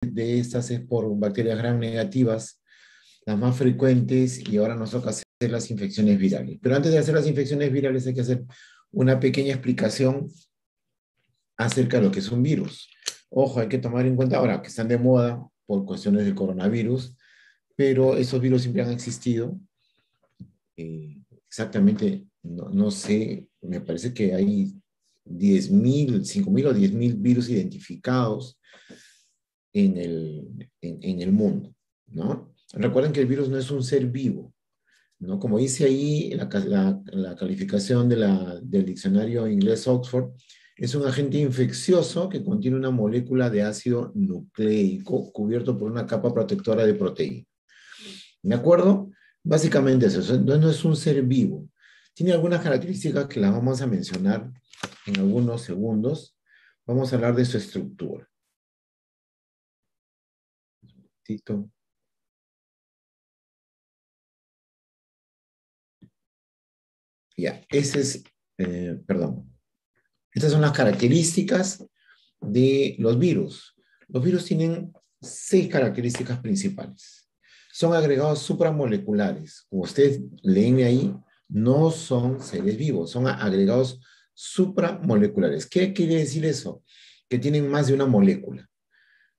de estas es por bacterias gram negativas, las más frecuentes, y ahora nos toca hacer las infecciones virales. Pero antes de hacer las infecciones virales hay que hacer una pequeña explicación acerca de lo que es un virus. Ojo, hay que tomar en cuenta ahora que están de moda por cuestiones del coronavirus, pero esos virus siempre han existido. Exactamente, no sé, me parece que hay 10.000, 5.000 o 10.000 virus identificados en el mundo, ¿no? Recuerden que el virus no es un ser vivo, ¿no? Como dice ahí la calificación del diccionario inglés Oxford, es un agente infeccioso que contiene una molécula de ácido nucleico cubierto por una capa protectora de proteína. ¿De acuerdo? Básicamente eso. Entonces no es un ser vivo. Tiene algunas características que las vamos a mencionar en algunos segundos. Vamos a hablar de su estructura. ¿Listo? Ya, perdón. Estas son las características de los virus. Los virus tienen 6 características principales. Son agregados supramoleculares. Como ustedes leen ahí, no son seres vivos, son agregados supramoleculares. ¿Qué quiere decir eso? Que tienen más de una molécula.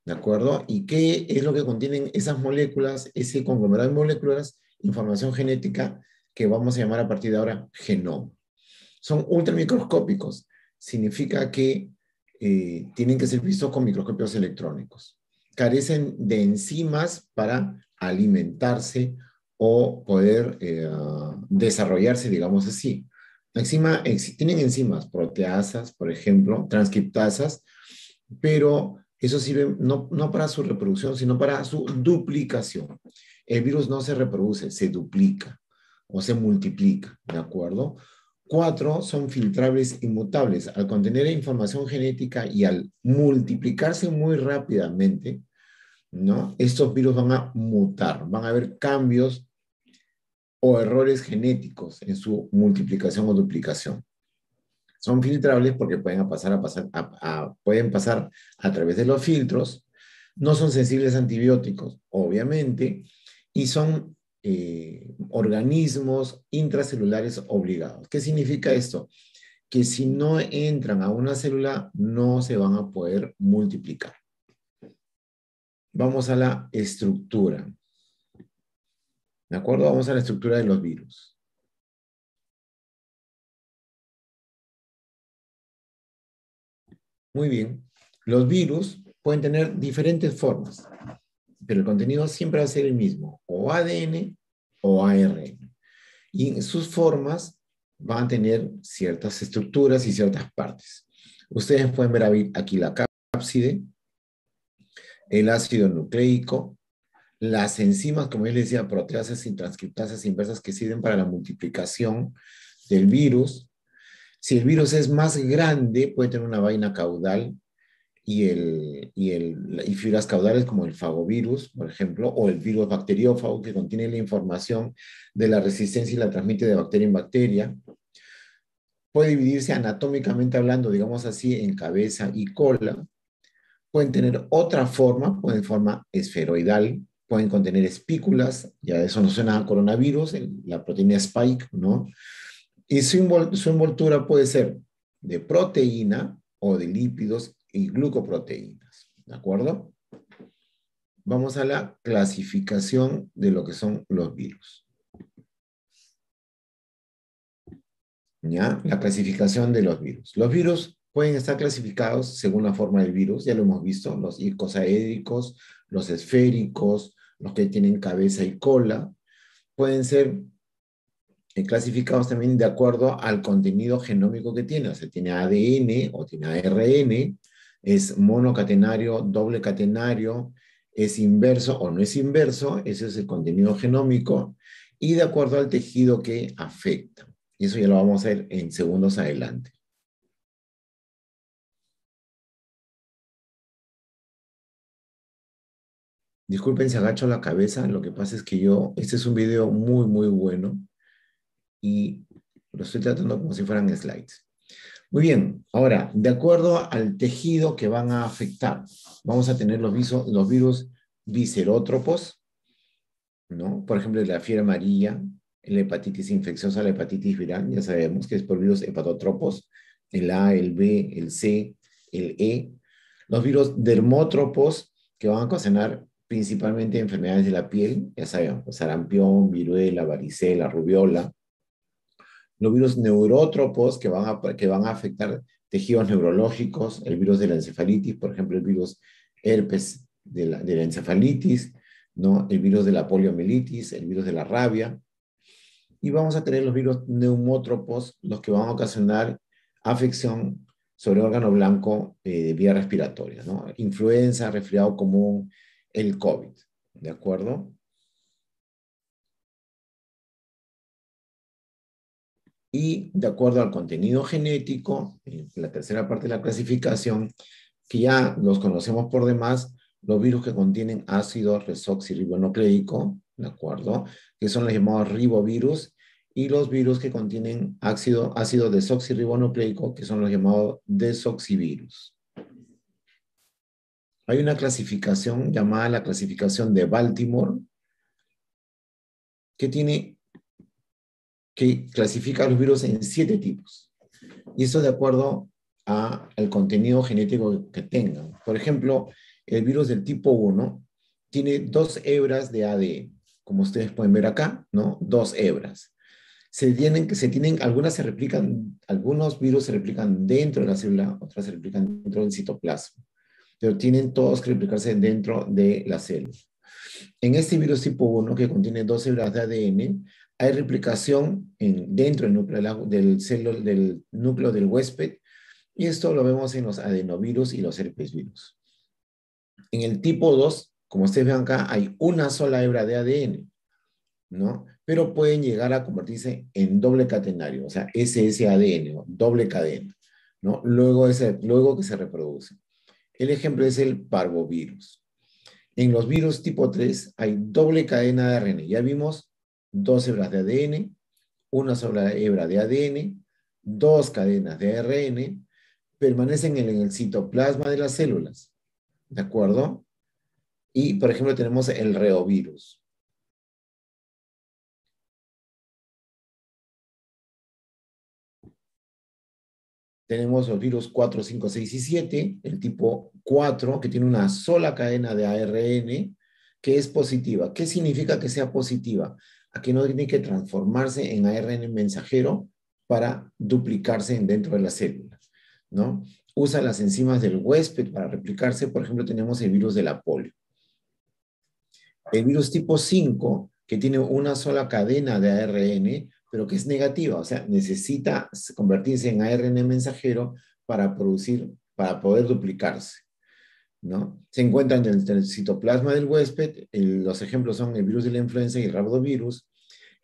¿De acuerdo? ¿Y qué es lo que contienen esas moléculas, ese conglomerado de moléculas? Información genética que vamos a llamar a partir de ahora genoma. Son ultramicroscópicos. Significa que tienen que ser vistos con microscopios electrónicos. Carecen de enzimas para alimentarse o poder desarrollarse, digamos así. Tienen enzimas, proteasas, por ejemplo, transcriptasas, pero eso sirve no para su reproducción, sino para su duplicación. El virus no se reproduce, se duplica o se multiplica, ¿de acuerdo? 4 son filtrables inmutables. Al contener información genética y al multiplicarse muy rápidamente, ¿no? Estos virus van a mutar, van a haber cambios o errores genéticos en su multiplicación o duplicación. Son filtrables porque pueden pasar a través de los filtros, no son sensibles a antibióticos, obviamente, y son organismos intracelulares obligados. ¿Qué significa esto? Que si no entran a una célula, no se van a poder multiplicar. Vamos a la estructura. ¿De acuerdo? Vamos a la estructura de los virus. Muy bien. Los virus pueden tener diferentes formas, pero el contenido siempre va a ser el mismo, o ADN o ARN. Y en sus formas van a tener ciertas estructuras y ciertas partes. Ustedes pueden ver aquí la cápside, el ácido nucleico, las enzimas, como yo les decía, proteasas y transcriptasas inversas que sirven para la multiplicación del virus. Si el virus es más grande, puede tener una vaina caudal y fibras caudales como el fagovirus, por ejemplo, o el virus bacteriófago que contiene la información de la resistencia y la transmite de bacteria en bacteria. Puede dividirse anatómicamente hablando, digamos así, en cabeza y cola. Pueden tener otra forma, pueden forma esferoidal, pueden contener espículas, ya eso no suena a coronavirus, la proteína Spike, ¿no? Y su envoltura puede ser de proteína o de lípidos y glucoproteínas, ¿de acuerdo? Vamos a la clasificación de lo que son los virus. ¿Ya? La clasificación de los virus. Los virus pueden estar clasificados según la forma del virus, ya lo hemos visto, los icosaédricos, los esféricos, los que tienen cabeza y cola. Pueden ser clasificados también de acuerdo al contenido genómico que tiene. O sea, tiene ADN o tiene ARN, es monocatenario, doble catenario, es inverso o no es inverso, ese es el contenido genómico, y de acuerdo al tejido que afecta. Y eso ya lo vamos a ver en segundos adelante. Disculpen si agacho la cabeza, lo que pasa es que este es un video muy, muy bueno y lo estoy tratando como si fueran slides. Muy bien, ahora, de acuerdo al tejido que van a afectar, vamos a tener los virus viscerótropos, ¿no? Por ejemplo, la fiebre amarilla, la hepatitis infecciosa, la hepatitis viral, ya sabemos que es por virus hepatotropos, el A, el B, el C, el E. Los virus dermótropos, que van a ocasionar principalmente enfermedades de la piel, ya sabemos, pues, sarampión, viruela, varicela, rubiola. Los virus neurótropos, que van a afectar tejidos neurológicos, el virus de la encefalitis, por ejemplo, el virus herpes de la encefalitis, ¿no? El virus de la poliomielitis, el virus de la rabia. Y vamos a tener los virus neumótropos, los que van a ocasionar afección sobre órgano blanco de vía respiratoria, ¿no? Influenza, resfriado común, el COVID, ¿de acuerdo? Y de acuerdo al contenido genético, en la tercera parte de la clasificación, que ya los conocemos por demás, los virus que contienen ácido resoxirribonucleico, ¿de acuerdo? Que son los llamados ribovirus, y los virus que contienen ácido desoxirribonucleico, que son los llamados desoxivirus. Hay una clasificación llamada la clasificación de Baltimore, que que clasifica los virus en 7 tipos. Y eso de acuerdo al contenido genético que tengan. Por ejemplo, el virus del tipo 1 tiene 2 hebras de ADN, como ustedes pueden ver acá, ¿no? 2 hebras. Algunos virus se replican dentro de la célula, otras se replican dentro del citoplasma, pero tienen todos que replicarse dentro de la célula. En este virus tipo 1, que contiene 2 hebras de ADN, hay replicación dentro del del núcleo del huésped, y esto lo vemos en los adenovirus y los herpesvirus. En el tipo 2, como ustedes ven acá, hay una sola hebra de ADN, ¿no? Pero pueden llegar a convertirse en doble catenario, o sea, ssADN, ¿no? Doble cadena, ¿no? Luego que se reproduce. El ejemplo es el parvovirus. En los virus tipo 3 hay doble cadena de ARN. Ya vimos 2 hebras de ADN, una sola hebra de ADN, 2 cadenas de ARN, permanecen en el citoplasma de las células, ¿de acuerdo? Y, por ejemplo, tenemos el reovirus. Tenemos los virus 4, 5, 6 y 7, el tipo 4, que tiene una sola cadena de ARN, que es positiva. ¿Qué significa que sea positiva? A que no tiene que transformarse en ARN mensajero para duplicarse dentro de la célula, ¿no? Usa las enzimas del huésped para replicarse. Por ejemplo, tenemos el virus de la polio. El virus tipo 5, que tiene una sola cadena de ARN, pero que es negativa, o sea, necesita convertirse en ARN mensajero para poder duplicarse, ¿no? Se encuentran en el citoplasma del huésped. Los ejemplos son el virus de la influenza y el rhabdovirus.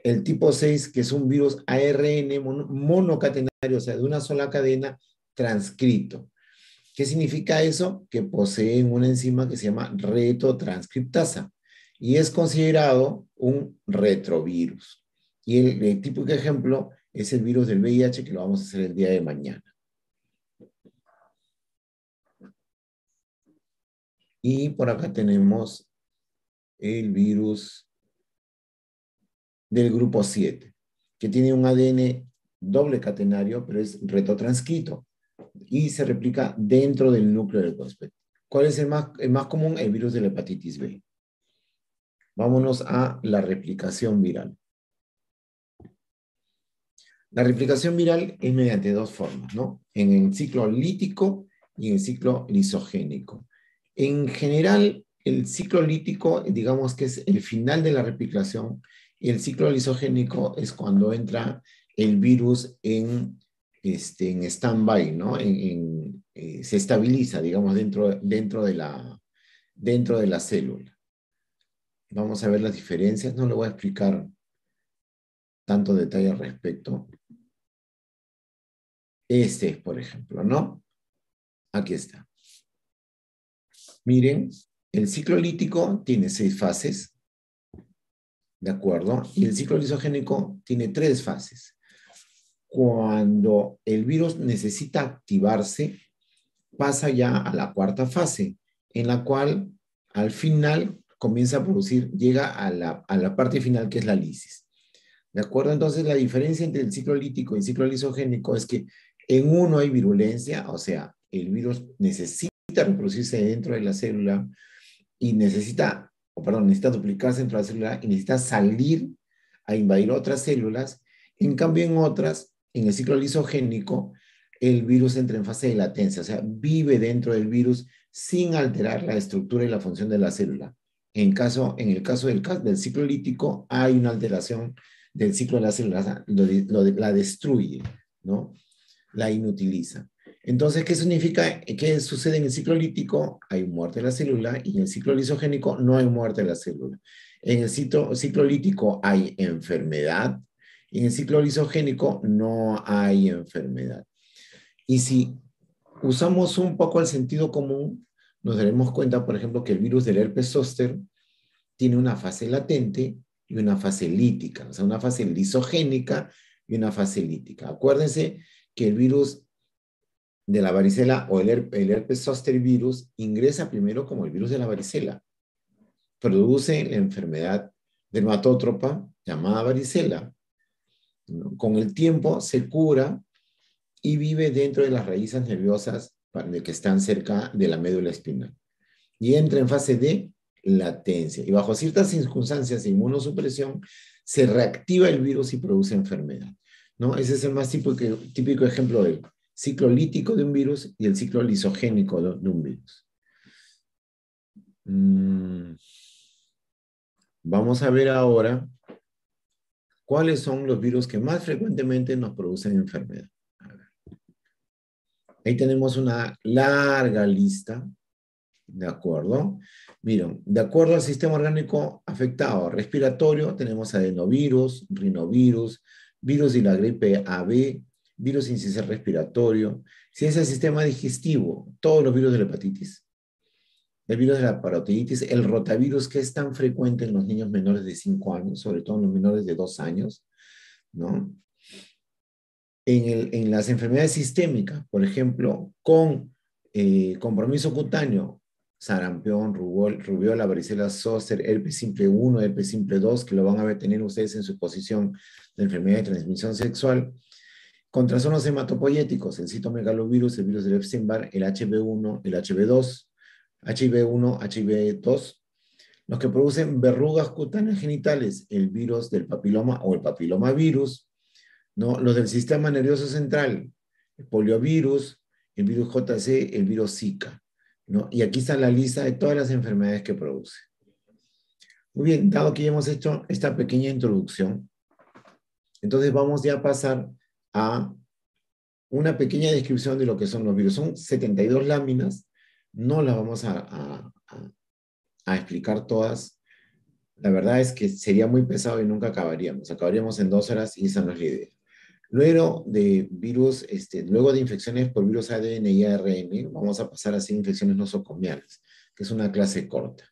El tipo 6, que es un virus ARN monocatenario, o sea, de una sola cadena, transcrito. ¿Qué significa eso? Que poseen una enzima que se llama retotranscriptasa y es considerado un retrovirus. Y el típico ejemplo es el virus del VIH, que lo vamos a hacer el día de mañana. Y por acá tenemos el virus del grupo 7, que tiene un ADN doble catenario, pero es retotranscrito y se replica dentro del núcleo del huésped. ¿Cuál es el más común? El virus de la hepatitis B. Vámonos a la replicación viral. La replicación viral es mediante 2 formas, ¿no? En el ciclo lítico y en el ciclo lisogénico. En general, el ciclo lítico, digamos que es el final de la replicación, y el ciclo lisogénico es cuando entra el virus en stand-by, ¿no? Se estabiliza, digamos, dentro de la célula. Vamos a ver las diferencias. No le voy a explicar tanto detalle al respecto. Este es, por ejemplo, ¿no? Aquí está. Miren, el ciclo lítico tiene 6 fases, ¿de acuerdo? Y el ciclo lisogénico tiene 3 fases. Cuando el virus necesita activarse, pasa ya a la cuarta fase, en la cual al final comienza a producir, llega a la parte final que es la lisis. ¿De acuerdo? Entonces, la diferencia entre el ciclo lítico y el ciclo lisogénico es que en uno hay virulencia, o sea, el virus necesita reproducirse dentro de la célula y necesita, o perdón, necesita duplicarse dentro de la célula y necesita salir a invadir otras células. En cambio, en otras, en el ciclo lisogénico, el virus entra en fase de latencia, o sea, vive dentro del virus sin alterar la estructura y la función de la célula. En el caso del ciclo lítico, hay una alteración del ciclo de la célula, o sea, la destruye, ¿no? La inutiliza. Entonces, ¿qué significa? ¿Qué sucede en el ciclo lítico? Hay muerte de la célula y en el ciclo lisogénico no hay muerte de la célula. En el ciclo lítico hay enfermedad y en el ciclo lisogénico no hay enfermedad. Y si usamos un poco el sentido común, nos daremos cuenta, por ejemplo, que el virus del herpes zóster tiene una fase latente y una fase lítica, o sea, una fase lisogénica y una fase lítica. Acuérdense que el virus de la varicela o el herpes zoster virus ingresa primero como el virus de la varicela. Produce la enfermedad dermatótropa llamada varicela. Con el tiempo se cura y vive dentro de las raíces nerviosas que están cerca de la médula espinal. Y entra en fase de latencia. Y bajo ciertas circunstancias de inmunosupresión, se reactiva el virus y produce enfermedad, ¿no? Ese es el más típico ejemplo del ciclo lítico de un virus y el ciclo lisogénico de un virus. Vamos a ver ahora cuáles son los virus que más frecuentemente nos producen enfermedad. Ahí tenemos una larga lista. ¿De acuerdo? Miren, de acuerdo al sistema orgánico afectado respiratorio, tenemos adenovirus, rinovirus, virus de la gripe AB, virus incisional respiratorio. Si es el sistema digestivo, todos los virus de la hepatitis, el virus de la parotiditis, el rotavirus que es tan frecuente en los niños menores de 5 años, sobre todo en los menores de 2 años, ¿no? En las enfermedades sistémicas, por ejemplo, con compromiso cutáneo, sarampión, rubiola, varicela zoster, herpes simple 1, herpes simple 2, que lo van a tener ustedes en su posición de enfermedad de transmisión sexual, con trastornos hematopoyéticos, el citomegalovirus, el virus del Epstein-Barr, el HB1, el HB2, HIV1, HIV2, los que producen verrugas cutáneas genitales, el virus del papiloma o el papilomavirus, ¿no? Los del sistema nervioso central, el poliovirus, el virus JC, el virus Zika, ¿no? Y aquí está la lista de todas las enfermedades que produce. Muy bien, dado que ya hemos hecho esta pequeña introducción, entonces vamos ya a pasar a una pequeña descripción de lo que son los virus. Son 72 láminas, no las vamos a explicar todas. La verdad es que sería muy pesado y nunca acabaríamos. Acabaríamos en 2 horas y esa no es la idea. Luego de virus, luego de infecciones por virus ADN y ARN, vamos a pasar a hacer infecciones nosocomiales, que es una clase corta.